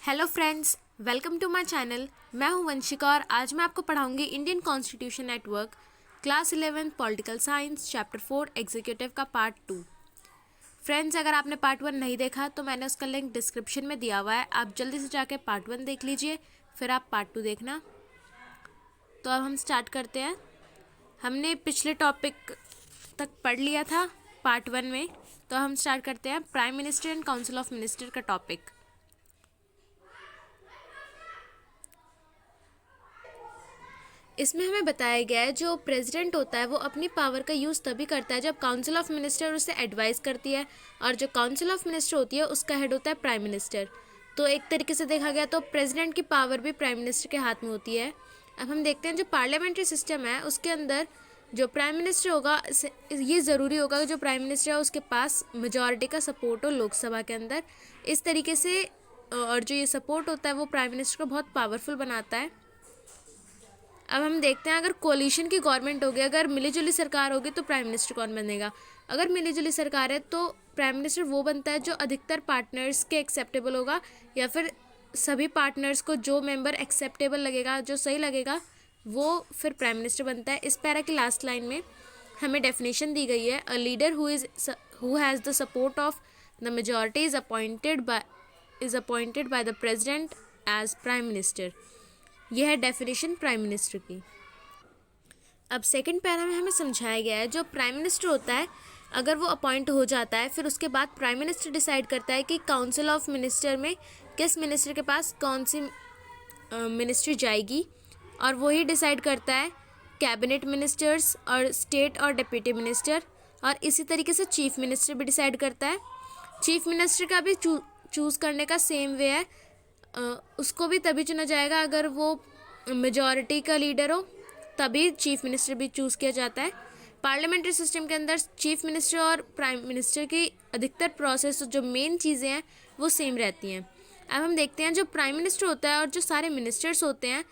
Hello friends, welcome to my channel. मैं हूं वंशिका और आज मैं आपको पढ़ाऊंगी Indian constitution network class 11 political science chapter 4 executive का पार्ट 2। फ्रेंड्स, अगर आपने पार्ट 1 नहीं देखा तो मैंने उसका लिंक डिस्क्रिप्शन में दिया हुआ है, आप जल्दी से जाके पार्ट 1 देख लीजिए, फिर आप पार्ट 2 देखना। तो अब हम स्टार्ट करते हैं। हमने पिछले टॉपिक तक पढ़ लिया था पार्ट 1 में, तो हम स्टार्ट करते हैं prime minister and council of minister का टॉपिक। इसमें हमें बताया गया है जो प्रेसिडेंट होता है वो अपनी पावर का यूज़ तभी करता है जब काउंसिल ऑफ मिनिस्टर उसे एडवाइस करती है, और जो काउंसिल ऑफ मिनिस्टर होती है उसका हेड होता है प्राइम मिनिस्टर। तो एक तरीके से देखा गया तो प्रेसिडेंट की पावर भी प्राइम मिनिस्टर के हाथ में होती है। अब हम देखते हैं जो पार्लियामेंट्री सिस्टम है उसके अंदर जो प्राइम मिनिस्टर होगा, ये ज़रूरी होगा कि जो प्राइम मिनिस्टर है उसके पास मेजॉरिटी का सपोर्ट हो लोकसभा के अंदर। इस तरीके से और जो ये सपोर्ट होता है वो प्राइम मिनिस्टर को बहुत पावरफुल बनाता है। अब हम देखते हैं अगर कोलिशन की गवर्नमेंट होगी, अगर मिलीजुली सरकार होगी तो प्राइम मिनिस्टर कौन बनेगा। अगर मिलीजुली सरकार है तो प्राइम मिनिस्टर वो बनता है जो अधिकतर पार्टनर्स के एक्सेप्टेबल होगा, या फिर सभी पार्टनर्स को जो मेंबर एक्सेप्टेबल लगेगा, जो सही लगेगा, वो फिर प्राइम मिनिस्टर बनता है। इस पैरा की लास्ट लाइन में हमें डेफिनेशन दी गई है, a leader who has the support of the majority is appointed by the president as prime minister. यह है डेफिनेशन प्राइम मिनिस्टर की। अब सेकंड पैरा में हमें समझाया गया है जो प्राइम मिनिस्टर होता है अगर वो अपॉइंट हो जाता है, फिर उसके बाद प्राइम मिनिस्टर डिसाइड करता है कि काउंसिल ऑफ मिनिस्टर में किस मिनिस्टर के पास कौन सी मिनिस्ट्री जाएगी, और वही डिसाइड करता है कैबिनेट मिनिस्टर्स और स्टेट और डिप्टी मिनिस्टर, और इसी तरीके से चीफ मिनिस्टर भी डिसाइड करता है। चीफ मिनिस्टर का भी चूज़ करने का सेम वे है, उसको भी तभी चुना जाएगा अगर वो मेजॉरिटी का लीडर हो, तभी चीफ मिनिस्टर भी चूज़ किया जाता है। पार्लियामेंट्री सिस्टम के अंदर चीफ मिनिस्टर और प्राइम मिनिस्टर की अधिकतर प्रोसेस जो मेन चीज़ें हैं वो सेम रहती हैं। अब हम देखते हैं जो प्राइम मिनिस्टर होता है और जो सारे मिनिस्टर्स होते हैं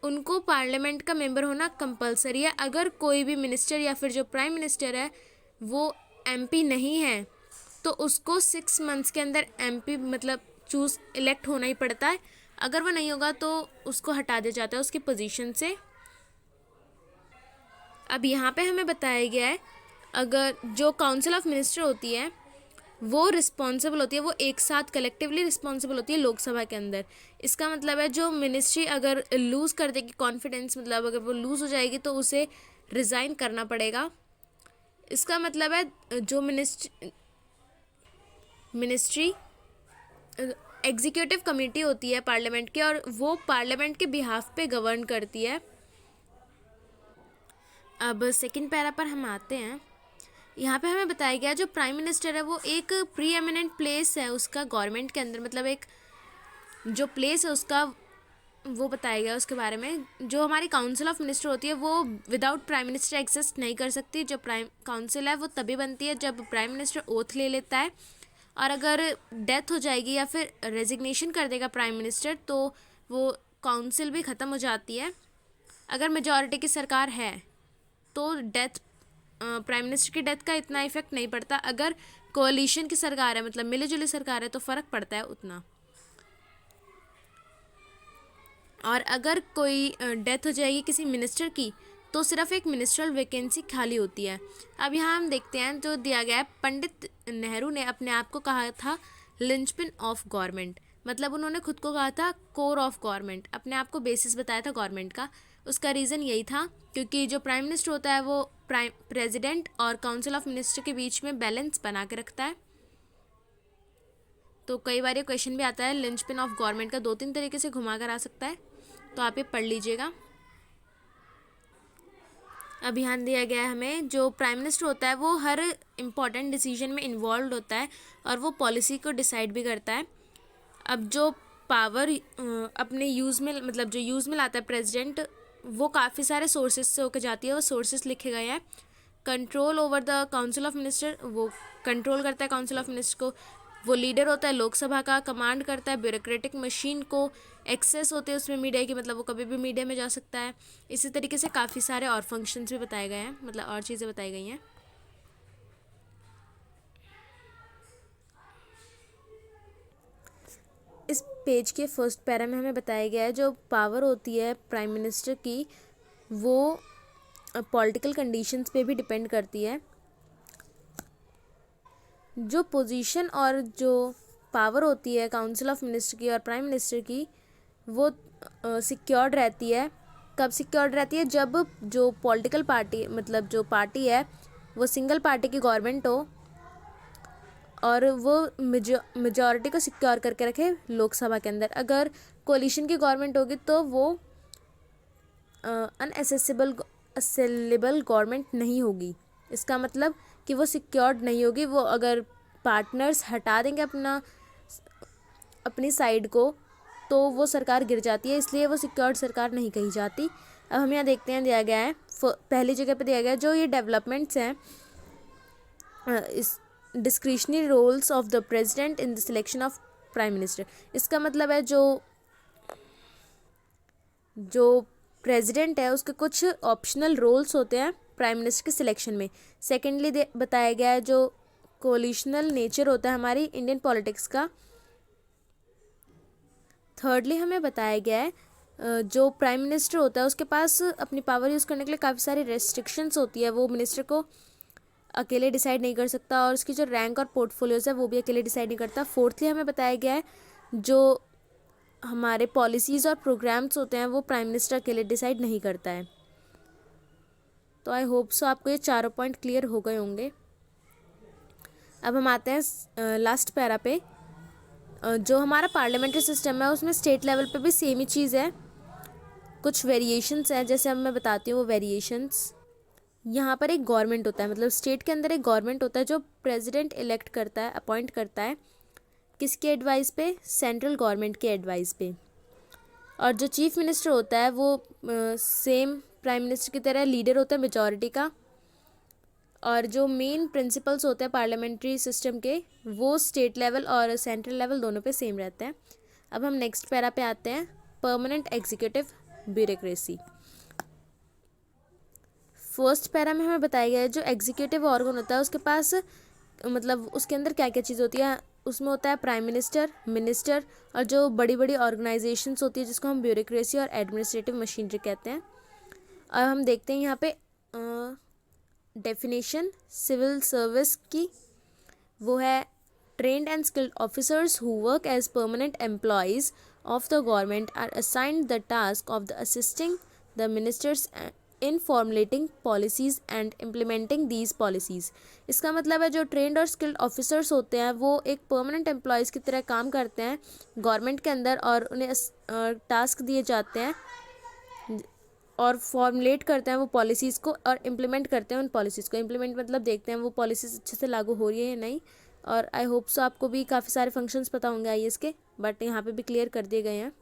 उनको पार्लियामेंट का मेंबर होना कंपलसरी है। अगर कोई भी मिनिस्टर या फिर जो प्राइम मिनिस्टर है वो एमपी नहीं है तो उसको 6 मंथ्स के अंदर एमपी मतलब इलेक्ट होना ही पड़ता है। अगर वो नहीं होगा तो उसको हटा दिया जाता है उसकी पोजीशन से। अब यहाँ पे हमें बताया गया है अगर जो काउंसिल ऑफ मिनिस्टर होती है वो रिस्पॉन्सिबल होती है, वो एक साथ कलेक्टिवली रिस्पॉन्सिबल होती है लोकसभा के अंदर। इसका मतलब है जो मिनिस्ट्री अगर लूज़ कर देगी कॉन्फिडेंस, मतलब अगर वो लूज़ हो जाएगी तो उसे रिज़ाइन करना पड़ेगा। इसका मतलब है जो मिनिस्ट्री एग्जीक्यूटिव कमेटी होती है पार्लियामेंट की, और वो पार्लियामेंट के बिहाफ पे गवर्न करती है। अब सेकंड पैरा पर हम आते हैं। यहाँ पे हमें बताया गया जो प्राइम मिनिस्टर है वो एक प्री एमिनेंट प्लेस है उसका गवर्नमेंट के अंदर, मतलब एक जो प्लेस है उसका वो बताया गया उसके बारे में। जो हमारी काउंसिल ऑफ मिनिस्टर होती है वो विदाउट प्राइम मिनिस्टर एग्जिस्ट नहीं कर सकती। जो प्राइम काउंसिल है वो तभी बनती है जब प्राइम मिनिस्टर ओथ ले लेता है, और अगर डेथ हो जाएगी या फिर रेजिग्नेशन कर देगा प्राइम मिनिस्टर तो वो काउंसिल भी ख़त्म हो जाती है। अगर मेजॉरिटी की सरकार है तो प्राइम मिनिस्टर की डेथ का इतना इफेक्ट नहीं पड़ता। अगर कोalition की सरकार है, मतलब मिलीजुली सरकार है, तो फ़र्क पड़ता है उतना। और अगर कोई डेथ हो जाएगी किसी मिनिस्टर की तो सिर्फ एक मिनिस्ट्रियल वैकेंसी खाली होती है। अब यहाँ हम देखते हैं जो दिया गया है, पंडित नेहरू ने अपने आप को कहा था लिंचपिन ऑफ गवर्नमेंट, मतलब उन्होंने खुद को कहा था कोर ऑफ गवर्नमेंट, अपने आप को बेसिस बताया था गवर्नमेंट का। उसका रीज़न यही था क्योंकि जो प्राइम मिनिस्टर होता है वो प्रेसिडेंट और काउंसिल ऑफ मिनिस्टर के बीच में बैलेंस बना के रखता है। तो कई बार ये क्वेश्चन भी आता है लिंचपिन ऑफ गवर्नमेंट का 2-3 तरीके से घुमा कर आ सकता है, तो आप ये पढ़ लीजिएगा। अब ध्यान दिया गया है हमें जो प्राइम मिनिस्टर होता है वो हर इम्पॉर्टेंट डिसीजन में इन्वॉल्व होता है और वो पॉलिसी को डिसाइड भी करता है। अब जो पावर अपने यूज़ में, मतलब जो यूज़ में लाता है प्रेसिडेंट, वो काफ़ी सारे सोर्सेज से होकर जाती है। वो सोर्सेज लिखे गए हैं। Control over the council of minister, वो कंट्रोल करता है काउंसिल ऑफ मिनिस्टर को। वो लीडर होता है लोकसभा का, कमांड करता है ब्यूरोक्रेटिक मशीन को। एक्सेस होते हैं उसमें मीडिया की, मतलब वो कभी भी मीडिया में जा सकता है। इसी तरीके से काफ़ी सारे और फंक्शंस भी बताए गए हैं, मतलब और चीज़ें बताई गई हैं। इस पेज के फर्स्ट पैरा में हमें बताया गया है जो पावर होती है प्राइम मिनिस्टर की वो पॉलिटिकल कंडीशंस पे भी डिपेंड करती है। जो पोजीशन और जो पावर होती है काउंसिल ऑफ मिनिस्टर की और प्राइम मिनिस्टर की वो सिक्योर्ड रहती है। कब सिक्योर्ड रहती है? जब जो पॉलिटिकल पार्टी मतलब जो पार्टी है वो सिंगल पार्टी की गवर्नमेंट हो और वो मेजॉरिटी को सिक्योर करके रखे लोकसभा के अंदर। अगर कोलिशन की गवर्नमेंट होगी तो वो असेलेबल गवर्नमेंट नहीं होगी। इसका मतलब कि वो सिक्योर्ड नहीं होगी। वो अगर पार्टनर्स हटा देंगे अपनी साइड को तो वो सरकार गिर जाती है, इसलिए वो सिक्योर्ड सरकार नहीं कही जाती। अब हम यहाँ देखते हैं दिया गया है पहली जगह पे दिया गया है जो ये डेवलपमेंट्स हैं इस discretionary roles of the president in the selection of prime minister. इसका मतलब है जो प्रेसिडेंट है उसके कुछ ऑप्शनल रोल्स होते हैं प्राइम मिनिस्टर के सिलेक्शन में। सेकेंडली बताया गया है जो कोलिशनल नेचर होता है हमारी इंडियन पॉलिटिक्स का। थर्डली हमें बताया गया है जो प्राइम मिनिस्टर होता है उसके पास अपनी पावर यूज़ करने के लिए काफ़ी सारी रेस्ट्रिक्शंस होती है। वो मिनिस्टर को अकेले डिसाइड नहीं कर सकता और उसकी जो रैंक और पोर्टफोलियोज है वो भी अकेले डिसाइड नहीं करता। फोर्थली हमें बताया गया है जो हमारे पॉलिसीज़ और प्रोग्राम्स होते हैं वो प्राइम मिनिस्टर अकेले डिसाइड नहीं करता है। तो आई होप सो आपको ये चारों पॉइंट क्लियर हो गए होंगे। अब हम आते हैं लास्ट पैरा पे। जो हमारा पार्लियामेंट्री सिस्टम है उसमें स्टेट लेवल पे भी सेम ही चीज़ है, कुछ वेरिएशंस हैं। जैसे अब मैं बताती हूँ वो वेरिएशंस। यहाँ पर एक गवर्नमेंट होता है मतलब स्टेट के अंदर एक गवर्नमेंट होता है जो प्रेसिडेंट इलेक्ट करता है, अपॉइंट करता है। किसके एडवाइस पे? सेंट्रल गवर्नमेंट के एडवाइस पे। और जो चीफ मिनिस्टर होता है वो सेम प्राइम मिनिस्टर की तरह लीडर होता है मेजॉरिटी का। और जो मेन प्रिंसिपल्स होते हैं पार्लियामेंट्री सिस्टम के वो स्टेट लेवल और सेंट्रल लेवल दोनों पे सेम रहते हैं। अब हम नेक्स्ट पैरा पे आते हैं, permanent executive bureaucracy. First para में हमें बताया गया है जो एग्जीक्यूटिव ऑर्गन होता है उसके पास मतलब उसके अंदर क्या क्या चीज़ होती है। उसमें होता है प्राइम मिनिस्टर, मिनिस्टर और जो बड़ी बड़ी ऑर्गेनाइजेशंस होती है जिसको हम ब्यूरोक्रेसी और एडमिनिस्ट्रेटिव मशीनरी कहते हैं। अब हम देखते हैं यहाँ पे डेफिनेशन सिविल सर्विस की, वो है trained and skilled officers who work as permanent employees of the government are assigned the task of the assisting the ministers in formulating policies and implementing these policies. इसका मतलब है जो trend और skilled officers होते हैं वो एक permanent employees की तरह काम करते हैं गवर्नमेंट के अंदर और उन्हें टास्क दिए जाते हैं और फॉर्मुलेट करते हैं वो पॉलिसीज़ को और इम्प्लीमेंट करते हैं उन पॉलिसीज़ को। इम्प्लीमेंट मतलब देखते हैं वो पॉलिसीज़ अच्छे से लागू हो रही है या नहीं। और आई होप सो आपको भी काफ़ी सारे फंक्शंस पता होंगे आईएएस के, बट यहाँ पे भी क्लियर कर दिए गए हैं।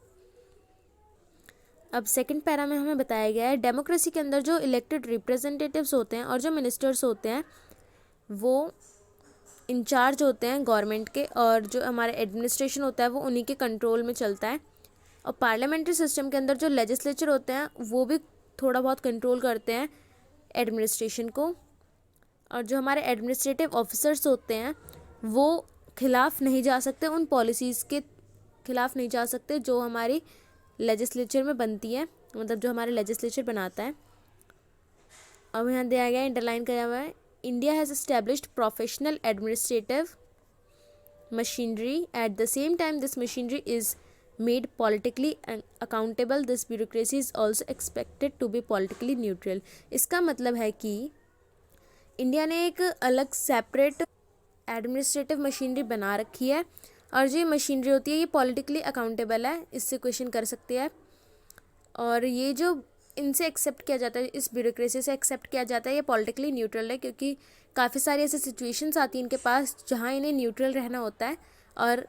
अब सेकंड पैरा में हमें बताया गया है डेमोक्रेसी के अंदर जो इलेक्टेड रिप्रेजेंटेटिव्स होते हैं और जो मिनिस्टर्स होते हैं वो इंचार्ज होते हैं गवर्नमेंट के और जो हमारे एडमिनिस्ट्रेशन होता है वो उन्हीं के कंट्रोल में चलता है। और पार्लियामेंट्री सिस्टम के अंदर जो लेजिस्लेचर होते हैं वो भी थोड़ा बहुत कंट्रोल करते हैं एडमिनिस्ट्रेशन को। और जो हमारे एडमिनिस्ट्रेटिव ऑफिसर्स होते हैं वो खिलाफ नहीं जा सकते, उन पॉलिसीज़ के खिलाफ नहीं जा सकते जो हमारी लेजिस्लेचर में बनती है, मतलब जो हमारे लेजिस्लेचर बनाता है। अब यहाँ दिया गया इंटरलाइन किया हुआ है, India has established professional administrative machinery at the same time this machinery is made politically accountable. This bureaucracy is also expected to be politically neutral. इसका मतलब है कि इंडिया ने एक अलग सेपरेट एडमिनिस्ट्रेटिव मशीनरी बना रखी है और जो ये मशीनरी होती है ये पॉलिटिकली अकाउंटेबल है, इससे क्वेश्चन कर सकते हैं। और ये जो इनसे एक्सेप्ट किया जाता है, इस ब्यूरोक्रेसी से एक्सेप्ट किया जाता है, ये पॉलिटिकली न्यूट्रल है क्योंकि काफ़ी सारी ऐसी सिचुएशंस आती हैं इनके पास जहाँ इन्हें न्यूट्रल रहना होता है और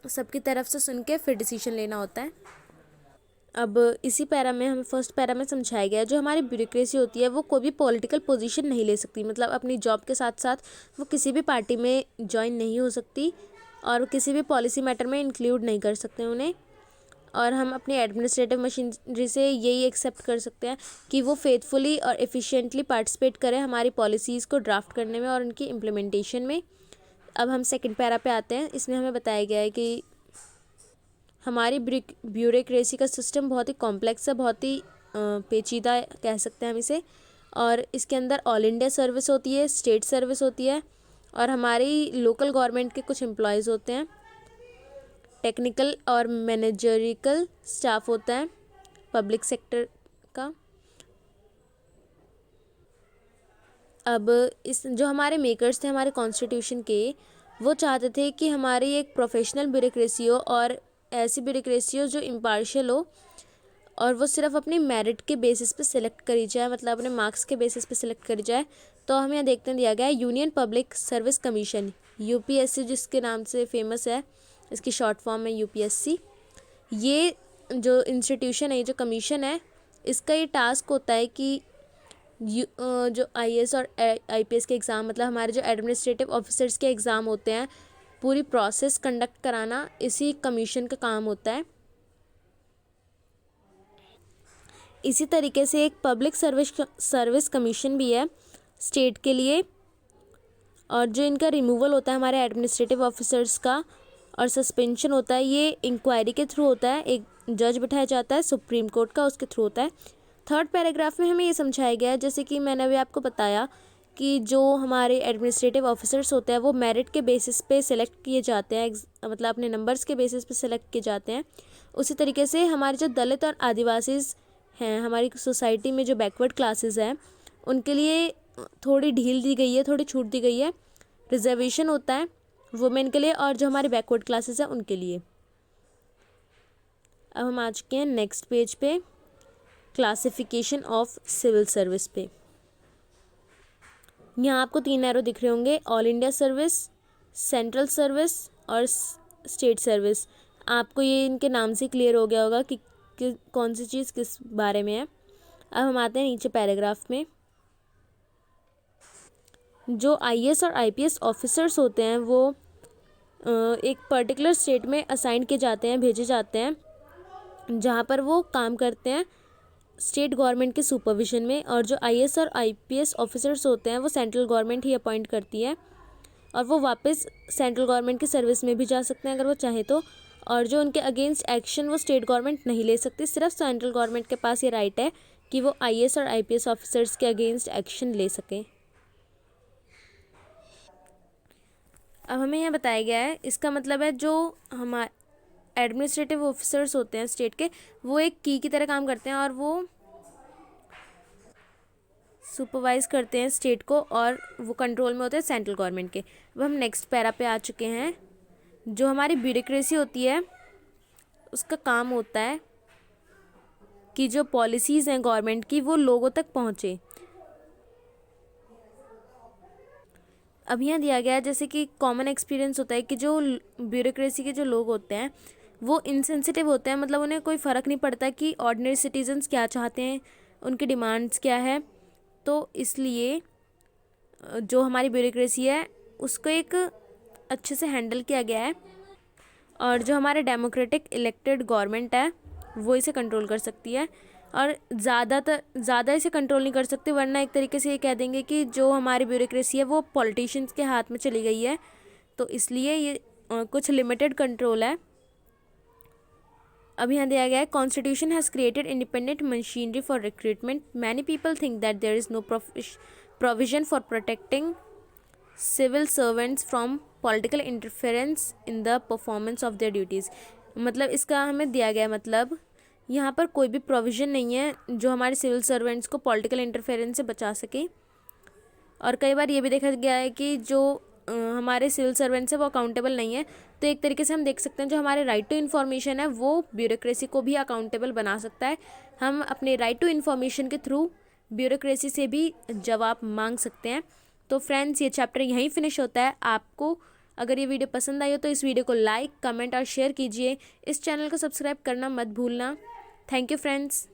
सबकी तरफ से सुन के फिर डिसीजन लेना होता है। अब इसी पैरा में हमें फर्स्ट पैरा में समझाया गया है जो हमारी ब्यूरोक्रेसी होती है वो कोई भी पॉलिटिकल पोजीशन नहीं ले सकती, मतलब अपनी जॉब के साथ साथ वो किसी भी पार्टी में ज्वाइन नहीं हो सकती और किसी भी पॉलिसी मैटर में इंक्लूड नहीं कर सकते उन्हें। और हम अपनी एडमिनिस्ट्रेटिव मशीनरी से यही एक्सेप्ट कर सकते हैं कि वो फेथफुली और एफिशिएंटली पार्टिसिपेट करें हमारी पॉलिसीज़ को ड्राफ्ट करने में और उनकी इम्प्लीमेंटेशन में। अब हम सेकंड पैरा पे आते हैं, इसमें हमें बताया गया है कि हमारी ब्यूरोक्रेसी का सिस्टम बहुत ही कॉम्प्लेक्स है, बहुत ही पेचीदा कह सकते हैं हम इसे। और इसके अंदर ऑल इंडिया सर्विस होती है, स्टेट सर्विस होती है, और हमारी लोकल गवर्नमेंट के कुछ एम्प्लॉयज़ होते हैं। टेक्निकल और मैनेजरिकल स्टाफ होता है पब्लिक सेक्टर का। अब इस जो हमारे मेकर्स थे हमारे कॉन्स्टिट्यूशन के, वो चाहते थे कि हमारी एक प्रोफेशनल ब्यूरोक्रेसी हो, और ऐसी ब्यूरोक्रेसी हो जो इम्पार्शियल हो, और वो सिर्फ अपनी मेरिट के बेसिस पे सिलेक्ट करी जाए, मतलब अपने मार्क्स के बेसिस पे सिलेक्ट करी जाए। तो हमें यहाँ देखते हैं दिया गया है union public service commission, UPSC जिसके नाम से फेमस है, इसकी शॉर्ट फॉर्म है यूपीएससी। ये जो इंस्टीट्यूशन है, ये जो कमीशन है, इसका ये टास्क होता है कि जो आईएएस और आईपीएस के एग्ज़ाम, मतलब हमारे जो एडमिनिस्ट्रेटिव ऑफिसर्स के एग्ज़ाम होते हैं, पूरी प्रोसेस कंडक्ट कराना इसी कमीशन का काम होता है। इसी तरीके से एक पब्लिक सर्विस कमीशन भी है स्टेट के लिए, और जो इनका रिमूवल होता है हमारे एडमिनिस्ट्रेटिव ऑफिसर्स का, और सस्पेंशन होता है, ये इंक्वायरी के थ्रू होता है। एक जज बिठाया जाता है सुप्रीम कोर्ट का, उसके थ्रू होता है। थर्ड पैराग्राफ में हमें ये समझाया गया है, जैसे कि मैंने अभी आपको बताया कि जो हमारे एडमिनिस्ट्रेटिव ऑफिसर्स होते हैं वो मेरिट के बेसिस पे सिलेक्ट किए जाते हैं, मतलब अपने नंबर्स के बेसिस पे सिलेक्ट किए जाते हैं। उसी तरीके से हमारे जो दलित और आदिवासीज़ हैं, हमारी सोसाइटी में जो बैकवर्ड क्लासेस हैं, उनके लिए थोड़ी ढील दी गई है, थोड़ी छूट दी गई है। रिजर्वेशन होता है वुमेन के लिए, और जो हमारे बैकवर्ड क्लासेस हैं उनके लिए। अब हम आ चुके हैं नेक्स्ट पेज पे, क्लासिफिकेशन ऑफ सिविल सर्विस पे। यहाँ आपको 3 एरो दिख रहे होंगे, all India service, central service और स्टेट सर्विस। आपको ये इनके नाम से क्लियर हो गया होगा कि कौन सी चीज़ किस बारे में है। अब हम आते हैं नीचे पैराग्राफ में। जो आईएएस और आईपीएस ऑफिसर्स होते हैं वो एक पर्टिकुलर स्टेट में असाइन किए जाते हैं, भेजे जाते हैं, जहाँ पर वो काम करते हैं स्टेट गवर्नमेंट के सुपरविजन में। और जो आईएएस और आईपीएस ऑफिसर्स होते हैं वो सेंट्रल गवर्नमेंट ही अपॉइंट करती है, और वो वापस सेंट्रल गवर्नमेंट की सर्विस में भी जा सकते हैं अगर वो चाहे तो। और जो उनके अगेंस्ट एक्शन वो स्टेट गवर्नमेंट नहीं ले सकती, सिर्फ सेंट्रल गवर्नमेंट के पास ये राइट है कि वो आईएएस और आईपीएस ऑफिसर्स के अगेंस्ट एक्शन ले सकें। अब हमें यह बताया गया है, इसका मतलब है जो हमारे एडमिनिस्ट्रेटिव ऑफिसर्स होते हैं स्टेट के, वो एक की तरह काम करते हैं, और वो सुपरवाइज करते हैं स्टेट को, और वो कंट्रोल में होते हैं सेंट्रल गवर्नमेंट के। अब हम नेक्स्ट पैरा पे आ चुके हैं। जो हमारी ब्यूरोक्रेसी होती है उसका काम होता है कि जो पॉलिसीज़ हैं गवर्नमेंट की वो लोगों तक पहुँचे। अब यहाँ दिया गया है जैसे कि कॉमन एक्सपीरियंस होता है कि जो ब्यूरोक्रेसी के जो लोग होते हैं वो इनसेंसिटिव होते हैं, मतलब उन्हें कोई फ़र्क नहीं पड़ता कि ऑर्डिनरी सिटीजन्स क्या चाहते हैं, उनकी डिमांड्स क्या है। तो इसलिए जो हमारी ब्यूरोक्रेसी है उसको एक अच्छे से हैंडल किया गया है, और जो हमारे डेमोक्रेटिक इलेक्टेड गवर्नमेंट है वो इसे कंट्रोल कर सकती है, और ज़्यादा इसे कंट्रोल नहीं कर सकते, वरना एक तरीके से ये कह देंगे कि जो हमारी ब्यूरोक्रेसी है वो पॉलिटिशियंस के हाथ में चली गई है। तो इसलिए ये कुछ लिमिटेड कंट्रोल है। अब यहाँ दिया गया है, constitution has created independent machinery for recruitment. Many people think that there is no provision for protecting civil servants from political interference in the performance of their duties. मतलब इसका हमें दिया गया मतलब यहाँ पर कोई भी प्रोविज़न नहीं है जो हमारे सिविल सर्वेंट्स को पॉलिटिकल इंटरफेरेंस से बचा सके। और कई बार ये भी देखा गया है कि जो हमारे सिविल सर्वेंट्स हैं वो अकाउंटेबल नहीं है। तो एक तरीके से हम देख सकते हैं जो हमारे राइट टू इन्फॉर्मेशन है वो ब्यूरोक्रेसी को भी अकाउंटेबल बना सकता है। हम अपने राइट टू इन्फॉर्मेशन के थ्रू ब्यूरोक्रेसी से भी जवाब मांग सकते हैं। तो फ्रेंड्स, ये चैप्टर यहीं फिनिश होता है। आपको अगर ये वीडियो पसंद आई हो तो इस वीडियो को लाइक, कमेंट और शेयर कीजिए। इस चैनल को सब्सक्राइब करना मत भूलना। Thank you friends.